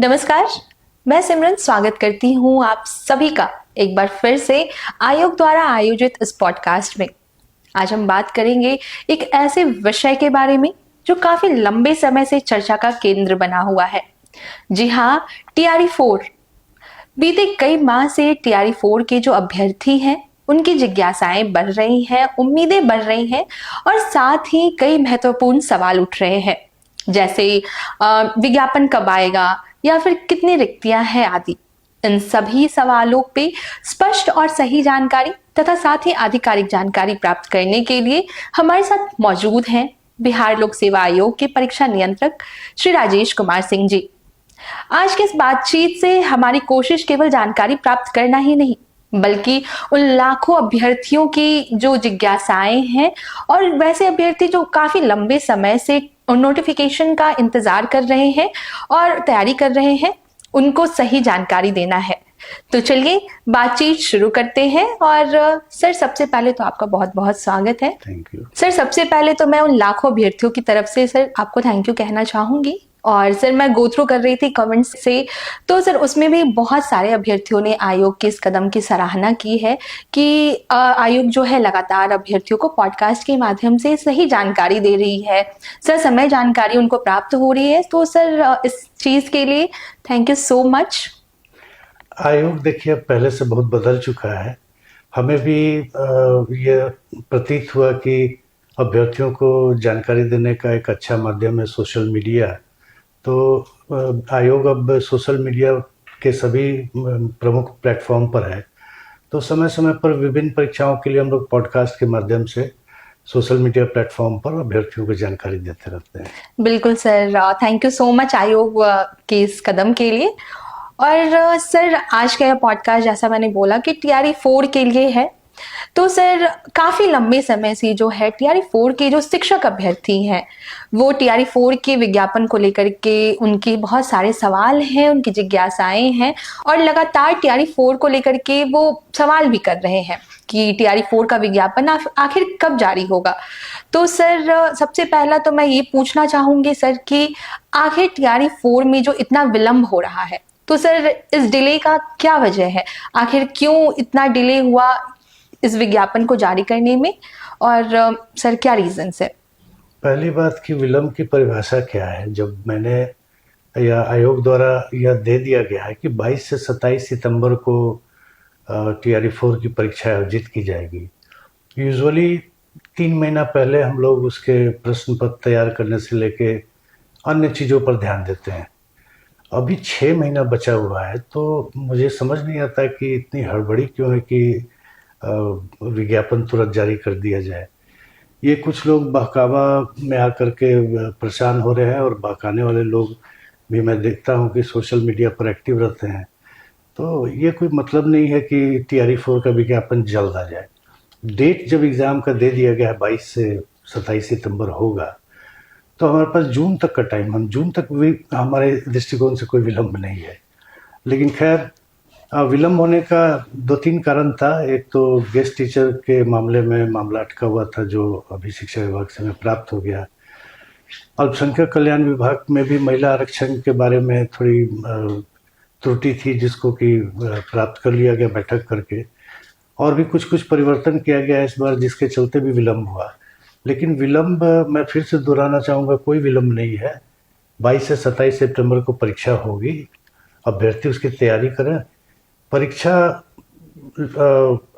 नमस्कार। मैं सिमरन स्वागत करती हूँ आप सभी का एक बार फिर से आयोग द्वारा आयोजित इस पॉडकास्ट में। आज हम बात करेंगे एक ऐसे विषय के बारे में जो काफी लंबे समय से चर्चा का केंद्र बना हुआ है। जी हाँ, TRE-4। बीते कई माह से TRE-4 के जो अभ्यर्थी हैं उनकी जिज्ञासाएं बढ़ रही हैं, उम्मीदें बढ़ रही हैं और साथ ही कई महत्वपूर्ण सवाल उठ रहे हैं, जैसे विज्ञापन कब आएगा या फिर कितनी रिक्तियां हैं आदि। इन सभी सवालों पे स्पष्ट और सही जानकारी तथा साथ ही आधिकारिक जानकारी प्राप्त करने के लिए हमारे साथ मौजूद हैं बिहार लोक सेवा आयोग के परीक्षा नियंत्रक श्री राजेश कुमार सिंह जी। आज की इस बातचीत से हमारी कोशिश केवल जानकारी प्राप्त करना ही नहीं, बल्कि उन लाखों अभ्यर्थियों की जो जिज्ञासाएं हैं और वैसे अभ्यर्थी जो काफी लंबे समय से नोटिफिकेशन का इंतजार कर रहे हैं और तैयारी कर रहे हैं, उनको सही जानकारी देना है। तो चलिए बातचीत शुरू करते हैं। और सर, सबसे पहले तो आपका बहुत बहुत स्वागत है। थैंक यू सर, सबसे पहले तो मैं उन लाखों अभ्यर्थियों की तरफ से सर आपको थैंक यू कहना चाहूंगी। और सर, मैं गो थ्रू कर रही थी कमेंट्स से, तो सर उसमें भी बहुत सारे अभ्यर्थियों ने आयोग के इस कदम की सराहना की है कि आयोग जो है लगातार अभ्यर्थियों को पॉडकास्ट के माध्यम से सही जानकारी दे रही है, सर समय जानकारी उनको प्राप्त हो रही है। तो सर इस चीज के लिए थैंक यू सो मच। आयोग देखिए पहले से बहुत बदल चुका है। हमें भी ये प्रतीत हुआ कि अभ्यर्थियों को जानकारी देने का एक अच्छा माध्यम है सोशल मीडिया। तो आयोग अब सोशल मीडिया के सभी प्रमुख प्लेटफॉर्म पर है। तो समय समय पर विभिन्न परीक्षाओं के लिए हम लोग पॉडकास्ट के माध्यम से सोशल मीडिया प्लेटफॉर्म पर अभ्यर्थियों को जानकारी देते रहते हैं। बिल्कुल sir, thank you so much आयोग के इस कदम के लिए। और सर, आज का यह पॉडकास्ट जैसा मैंने बोला कि TRE-4 के लिए है। तो सर काफी लंबे समय से जो है TRE-4 के जो शिक्षक अभ्यर्थी हैं वो TRE-4 के विज्ञापन को लेकर के उनके बहुत सारे सवाल हैं, उनकी जिज्ञासाएं हैं और लगातार TRE-4 को लेकर के वो सवाल भी कर रहे हैं कि TRE-4 का विज्ञापन आखिर कब जारी होगा। तो सर सबसे पहला तो मैं ये पूछना चाहूंगी सर कि आखिर TRE-4 में जो इतना विलंब हो रहा है, तो सर इस डिले का क्या वजह है? आखिर क्यों इतना डिले हुआ इस विज्ञापन को जारी करने में, और सर क्या रीजन है? पहली बात कि विलंब की परिभाषा क्या है। जब मैंने या आयोग द्वारा यह दे दिया गया है कि 22 से 27 सितंबर को TRE-4 की परीक्षा आयोजित की जाएगी, यूजुअली 3 महीना पहले हम लोग उसके प्रश्न पत्र तैयार करने से लेके अन्य चीज़ों पर ध्यान देते हैं। अभी 6 महीना बचा हुआ है, तो मुझे समझ नहीं आता कि इतनी हड़बड़ी क्यों है कि विज्ञापन तुरंत जारी कर दिया जाए। ये कुछ लोग बहकावा में आकर के परेशान हो रहे हैं और बहकाने वाले लोग भी मैं देखता हूँ कि सोशल मीडिया पर एक्टिव रहते हैं। तो ये कोई मतलब नहीं है कि TRE-4 का विज्ञापन जल्द आ जाए। डेट जब एग्ज़ाम का दे दिया गया है 22 से 27 सितंबर होगा, तो हमारे पास जून तक का टाइम, हम जून तक भी हमारे दृष्टिकोण से कोई विलंब नहीं है। लेकिन खैर, विलंब होने का 2-3 कारण था। एक तो गेस्ट टीचर के मामले में मामला अटका हुआ था जो अभी शिक्षा विभाग से हमें प्राप्त हो गया। अल्पसंख्यक कल्याण विभाग में भी महिला आरक्षण के बारे में थोड़ी त्रुटि थी जिसको कि प्राप्त कर लिया गया बैठक करके, और भी कुछ परिवर्तन किया गया इस बार जिसके चलते भी विलंब हुआ। लेकिन विलंब, मैं फिर से दोहराना चाहूँगा, कोई विलंब नहीं है। 22 से 27 सितंबर को परीक्षा होगी, अभ्यर्थी उसकी तैयारी करें। परीक्षा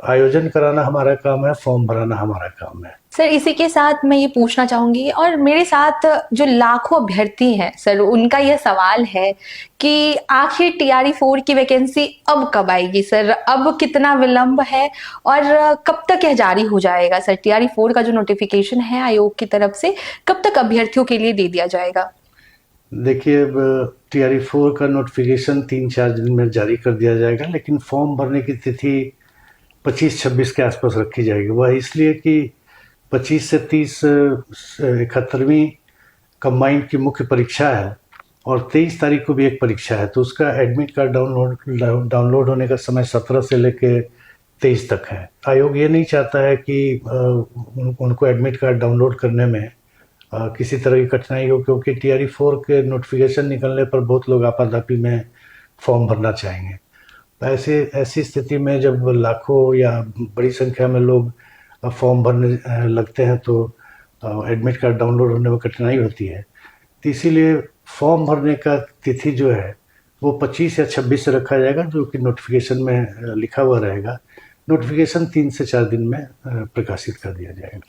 आयोजन कराना हमारा काम है, फॉर्म भराना हमारा काम है। सर इसी के साथ मैं ये पूछना चाहूंगी, और मेरे साथ जो लाखों अभ्यर्थी हैं सर, उनका यह सवाल है कि आखिर TRE-4 की वैकेंसी अब कब आएगी सर? अब कितना विलंब है और कब तक यह जारी हो जाएगा सर? TRE-4 का जो नोटिफिकेशन है आयोग की तरफ से कब तक अभ्यर्थियों के लिए दे दिया जाएगा? देखिए, अब TRE-4 का नोटिफिकेशन 3-4 दिन में जारी कर दिया जाएगा, लेकिन फॉर्म भरने की तिथि 25-26 के आसपास रखी जाएगी। वह इसलिए कि 25 से 30 71वीं कंबाइंड की मुख्य परीक्षा है और 23 तारीख को भी एक परीक्षा है। तो उसका एडमिट कार्ड डाउनलोड होने का समय 17 से लेके 23 तक है। आयोग ये नहीं चाहता है कि उनको एडमिट कार्ड डाउनलोड करने में किसी तरह की कठिनाई हो, क्योंकि TRE 4 के नोटिफिकेशन निकलने पर बहुत लोग आपाधापी में फॉर्म भरना चाहेंगे। तो ऐसे ऐसी स्थिति में जब लाखों या बड़ी संख्या में लोग फॉर्म भरने लगते हैं तो एडमिट कार्ड डाउनलोड होने में कठिनाई होती है। तो इसीलिए फॉर्म भरने का तिथि जो है वो 25 या 26 से रखा जाएगा, जो कि नोटिफिकेशन में लिखा हुआ रहेगा। नोटिफिकेशन 3 से 4 दिन में प्रकाशित कर दिया जाएगा।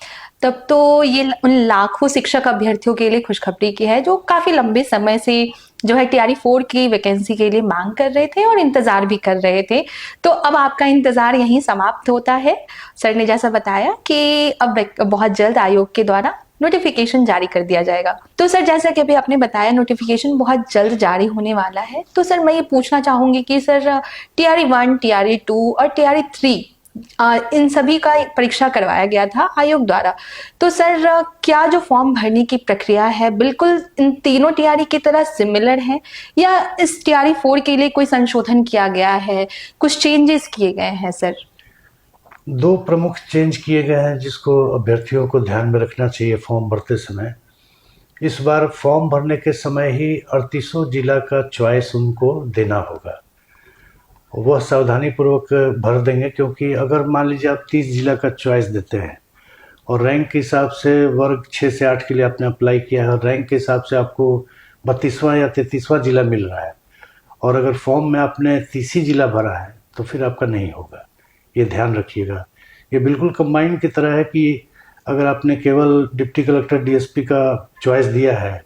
तब तो ये उन लाखों शिक्षक अभ्यर्थियों के लिए खुशखबरी की है जो काफी लंबे समय से जो है TRE 4 की वैकेंसी के लिए मांग कर रहे थे और इंतजार भी कर रहे थे। तो अब आपका इंतजार यहीं समाप्त होता है। सर ने जैसा बताया कि अब बहुत जल्द आयोग के द्वारा नोटिफिकेशन जारी कर दिया जाएगा। तो सर, जैसा कि अभी आपने बताया नोटिफिकेशन बहुत जल्द जारी होने वाला है, तो सर मैं ये पूछना चाहूंगी कि सर TRE 1, TRE 2 और TRE 3 इन सभी का एक परीक्षा करवाया गया था आयोग द्वारा। तो सर क्या जो फॉर्म भरने की प्रक्रिया है बिल्कुल इन तीनों TRE की तरह सिमिलर है, या इस TRE 4 के लिए कोई संशोधन किया गया है, कुछ चेंजेस किए गए हैं सर? 2 प्रमुख चेंज किए गए हैं जिसको अभ्यर्थियों को ध्यान में रखना चाहिए फॉर्म भरते समय। इस बार फॉर्म भरने के समय ही 38 जिला का चॉइस उनको देना होगा। वह सावधानीपूर्वक भर देंगे, क्योंकि अगर मान लीजिए आप 30 जिला का चॉइस देते हैं और रैंक के हिसाब से वर्ग 6 से 8 के लिए आपने अप्लाई किया है और रैंक के हिसाब से आपको 32वां या 33वां जिला मिल रहा है, और अगर फॉर्म में आपने 30 ही जिला भरा है तो फिर आपका नहीं होगा। ये ध्यान रखिएगा। ये बिल्कुल कंबाइन की तरह है कि अगर आपने केवल डिप्टी कलेक्टर DSP का चॉइस दिया है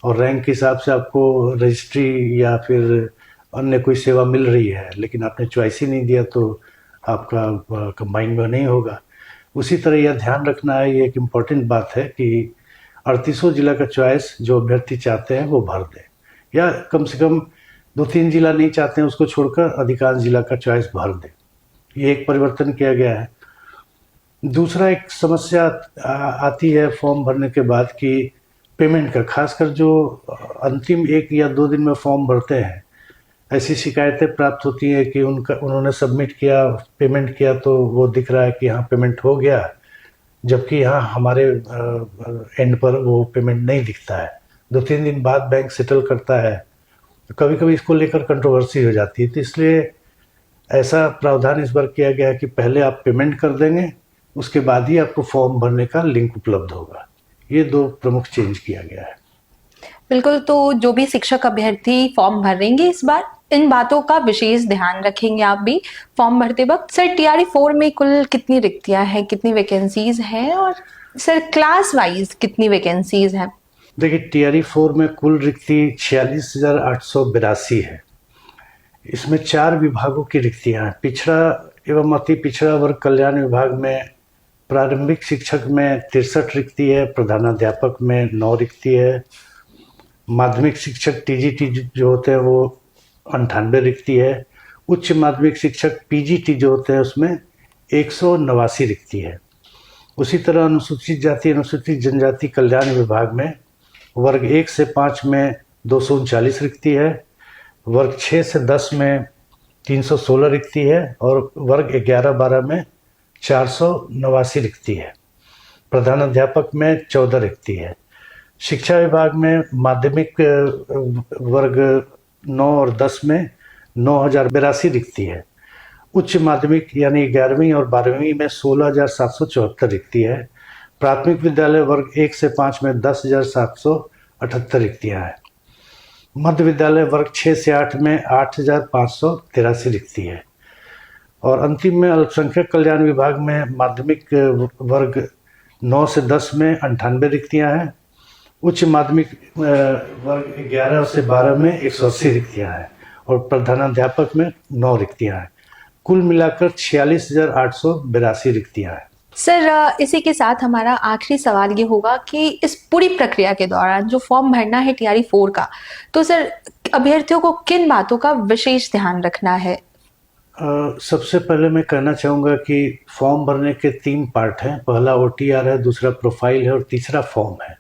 और रैंक के हिसाब से आपको रजिस्ट्री या फिर अन्य कोई सेवा मिल रही है, लेकिन आपने चॉइस ही नहीं दिया, तो आपका कंबाइन में नहीं होगा। उसी तरह यह ध्यान रखना है, ये एक इम्पॉर्टेंट बात है कि 38 जिला का चॉइस जो अभ्यर्थी चाहते हैं वो भर दें, या कम से कम 2-3 जिला नहीं चाहते हैं उसको छोड़कर अधिकांश जिला का चॉइस भर दें। ये एक परिवर्तन किया गया है। दूसरा एक समस्या आती है फॉर्म भरने के बाद कि पेमेंट का, खासकर जो अंतिम 1 या 2 दिन में फॉर्म भरते हैं, ऐसी शिकायतें प्राप्त होती है कि उन्होंने सबमिट किया, पेमेंट किया तो वो दिख रहा है कि हाँ पेमेंट हो गया, जबकि यहाँ हमारे एंड पर वो पेमेंट नहीं दिखता है। 2-3 दिन बाद बैंक सेटल करता है, तो कभी कभी इसको लेकर कंट्रोवर्सी हो जाती है। तो इसलिए ऐसा प्रावधान इस बार किया गया है कि पहले आप पेमेंट कर देंगे, उसके बाद ही आपको फॉर्म भरने का लिंक उपलब्ध होगा। ये 2 प्रमुख चेंज किया गया है। बिल्कुल, तो जो भी शिक्षक अभ्यर्थी फॉर्म भरेंगे इस बार, इन बातों का विशेष ध्यान रखेंगे आप भी फॉर्म भरते वक्त। सर TRE 4 में कुल कितनी रिक्तियां हैं, कितनी वैकेंसीज हैं, और सर क्लास वाइज कितनी वैकेंसीज हैं? देखिए, TRE 4 में कुल रिक्ति 46,882 है। इसमें 4 विभागों की रिक्तियां हैं। पिछड़ा एवं अति पिछड़ा वर्ग कल्याण विभाग में प्रारंभिक शिक्षक में 63 रिक्ति है, प्रधानाध्यापक में 9 रिक्ति है, माध्यमिक शिक्षक TGT जो होते हैं वो 98 रिक्ति है, उच्च माध्यमिक शिक्षक PGT जो होते हैं उसमें 189 रिक्ति है। उसी तरह अनुसूचित जाति अनुसूचित जनजाति कल्याण विभाग में वर्ग 1 से 5 में 239 रिक्ति है, वर्ग 6 से 10 में 316 रिक्ति है, और वर्ग 11-12 में 489 रिक्ति है। प्रधानाध्यापक में 14 रिक्ति है। शिक्षा विभाग में माध्यमिक वर्ग 9 और 10 में 9,082 रिक्ति है। उच्च माध्यमिक यानी 11वीं और 12वीं में 16,774 रिक्ति है। प्राथमिक विद्यालय वर्ग 1 से 5 में 10,778 रिक्तियाँ हैं। मध्य विद्यालय वर्ग 6 से 8 में 8,583 रिक्ति है। और अंतिम में अल्पसंख्यक कल्याण विभाग में माध्यमिक वर्ग 9 से 10 में 98 रिक्तियाँ हैं। उच्च माध्यमिक वर्ग 11 से 12 में 180 रिक्तियाँ हैं, और प्रधानाध्यापक में 9 रिक्तियाँ हैं। कुल मिलाकर 46,882 रिक्तियाँ हैं। सर इसी के साथ हमारा आखिरी सवाल ये होगा कि इस पूरी प्रक्रिया के दौरान जो फॉर्म भरना है TRE 4 का, तो सर अभ्यर्थियों को किन बातों का विशेष ध्यान रखना है? सबसे पहले मैं कहना चाहूँगा कि फॉर्म भरने के 3 पार्ट हैं। पहला OTR है, दूसरा प्रोफाइल है और तीसरा फॉर्म है।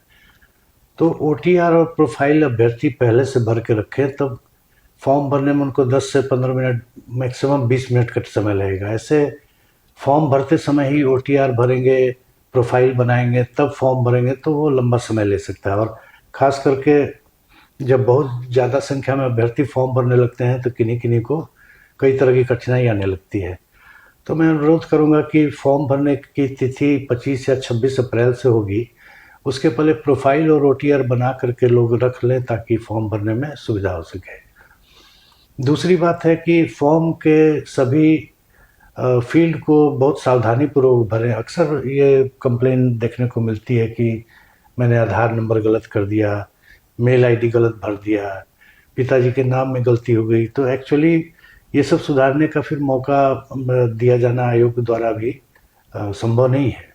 तो OTR और प्रोफाइल अभ्यर्थी पहले से भर के रखें, तब फॉर्म भरने में उनको 10 से 15 मिनट, मैक्सिमम 20 मिनट का समय लगेगा। ऐसे फॉर्म भरते समय ही OTR भरेंगे, प्रोफाइल बनाएंगे तब फॉर्म भरेंगे तो वो लंबा समय ले सकता है। और ख़ास करके जब बहुत ज़्यादा संख्या में अभ्यर्थी फॉर्म भरने लगते हैं तो किन्हीं किन्हीं को कई तरह की कठिनाई आने लगती है। तो मैं अनुरोध करूंगा कि फॉर्म भरने की तिथि 25 या 26 अप्रैल से होगी। उसके पहले प्रोफाइल और ओटीआर बना करके लोग रख लें ताकि फॉर्म भरने में सुविधा हो सके। दूसरी बात है कि फॉर्म के सभी फील्ड को बहुत सावधानी पूर्वक भरें। अक्सर ये कंप्लेन देखने को मिलती है कि मैंने आधार नंबर गलत कर दिया, मेल आईडी गलत भर दिया, पिताजी के नाम में गलती हो गई। तो एक्चुअली ये सब सुधारने का फिर मौका दिया जाना आयोग द्वारा भी संभव नहीं है।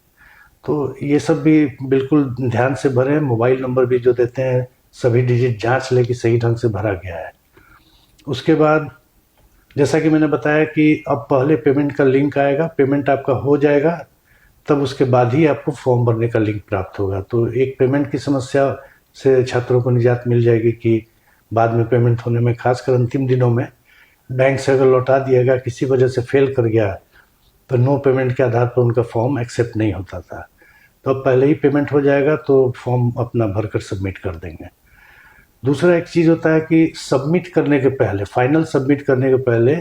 तो ये सब भी बिल्कुल ध्यान से भरें। मोबाइल नंबर भी जो देते हैं सभी डिजिट जांच लें कि सही ढंग से भरा गया है। उसके बाद जैसा कि मैंने बताया कि अब पहले पेमेंट का लिंक आएगा, पेमेंट आपका हो जाएगा तब उसके बाद ही आपको फॉर्म भरने का लिंक प्राप्त होगा। तो एक पेमेंट की समस्या से छात्रों को निजात मिल जाएगी कि बाद में पेमेंट होने में, खासकर अंतिम दिनों में बैंक से अगर लौटा दिया गया, किसी वजह से फेल कर गया तो नो पेमेंट के आधार पर उनका फॉर्म एक्सेप्ट नहीं होता था। तो अब पहले ही पेमेंट हो जाएगा तो फॉर्म अपना भरकर सबमिट कर देंगे। दूसरा एक चीज़ होता है कि सबमिट करने के पहले, फाइनल सबमिट करने के पहले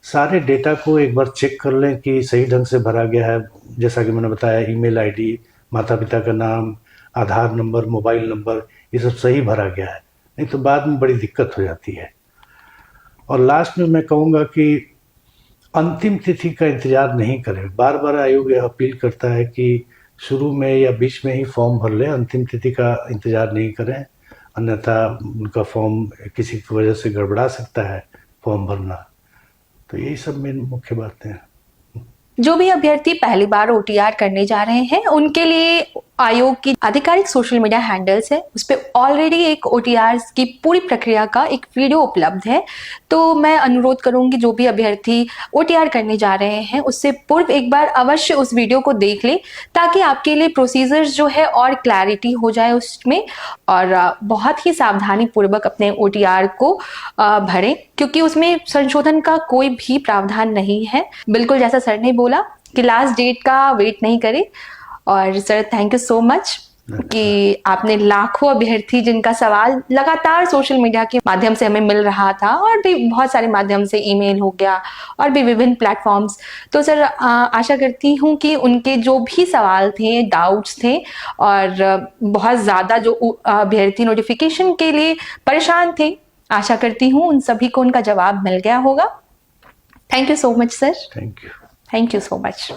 सारे डेटा को एक बार चेक कर लें कि सही ढंग से भरा गया है। जैसा कि मैंने बताया, ईमेल आईडी, माता पिता का नाम, आधार नंबर, मोबाइल नंबर, ये सब सही भरा गया है, नहीं तो बाद में बड़ी दिक्कत हो जाती है। और लास्ट में मैं कहूँगा कि अंतिम तिथि का इंतज़ार नहीं करें। बार बार आयोग यह अपील करता है कि शुरू में या बीच में ही फॉर्म भर लें, अंतिम तिथि का इंतज़ार नहीं करें, अन्यथा उनका फॉर्म किसी की वजह से गड़बड़ा सकता है फॉर्म भरना। तो यही सब मेन मुख्य बातें हैं। जो भी अभ्यर्थी पहली बार ओटीआर करने जा रहे हैं उनके लिए आयोग की आधिकारिक सोशल मीडिया हैंडल्स है, उस पर ऑलरेडी एक ओटीआर की पूरी प्रक्रिया का एक वीडियो उपलब्ध है। तो मैं अनुरोध करूंगी जो भी अभ्यर्थी ओटीआर करने जा रहे हैं उससे पूर्व एक बार अवश्य उस वीडियो को देख ले ताकि आपके लिए प्रोसीजर्स जो है और क्लैरिटी हो जाए उसमें, और बहुत ही सावधानी पूर्वक अपने ओटीआर को भरें क्योंकि उसमें संशोधन का कोई भी प्रावधान नहीं है। बिल्कुल जैसा सर ने बोला कि लास्ट डेट का वेट नहीं करें। और sir thank you so much कि आपने लाखों अभ्यर्थी जिनका सवाल लगातार सोशल मीडिया के माध्यम से हमें मिल रहा था और भी बहुत सारे माध्यम से, ईमेल हो गया और भी विभिन्न प्लेटफॉर्म्स, तो सर आशा करती हूँ कि उनके जो भी सवाल थे, डाउट्स थे और बहुत ज़्यादा जो अभ्यर्थी नोटिफिकेशन के लिए परेशान थे, आशा करती हूँ उन सभी को उनका जवाब मिल गया होगा। Thank you so much sir. Thank you. Thank you so much.